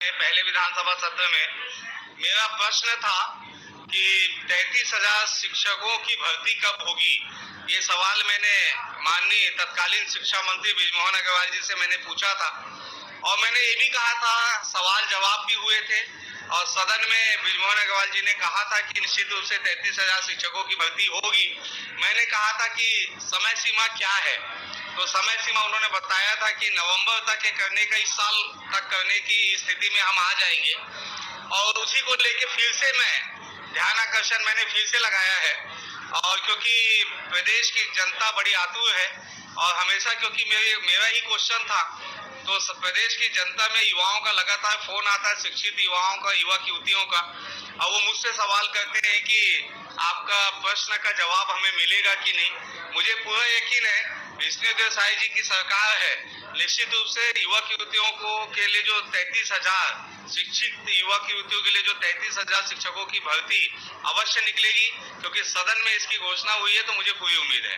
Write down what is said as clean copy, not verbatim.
पहले विधानसभा सत्र में मेरा प्रश्न था कि 33,000 शिक्षकों की भर्ती कब होगी। ये सवाल मैंने माननीय तत्कालीन शिक्षा मंत्री बृजमोहन अग्रवाल जी से मैंने पूछा था और मैंने ये भी कहा था, सवाल जवाब भी हुए थे और सदन में बृजमोहन अग्रवाल जी ने कहा था कि निश्चित रूप से 33,000 शिक्षकों की भर्ती होगी। मैंने कहा था कि समय सीमा क्या है, तो समय सीमा उन्होंने बताया था कि नवंबर तक के करने का, इस साल तक करने की स्थिति में हम आ जाएंगे। और उसी को लेके फिर से मैं ध्यान आकर्षण मैंने फिर से लगाया है और क्योंकि प्रदेश की जनता बड़ी आतुर है और हमेशा क्योंकि मेरा ही क्वेश्चन था, तो प्रदेश की जनता में युवाओं का लगातार फोन आता है, शिक्षित युवाओं का, युवा युवतियों का, और वो मुझसे सवाल करते हैं कि आपका प्रश्न का जवाब हमें मिलेगा कि नहीं। मुझे पूरा यकीन है विष्णुदेव साय जी की सरकार है, निश्चित रूप से युवक युवतियों को के लिए जो 33,000 शिक्षित युवक युवतियों के लिए जो 33,000 शिक्षकों की भर्ती अवश्य निकलेगी, क्योंकि सदन में इसकी घोषणा हुई है, तो मुझे पूरी उम्मीद है।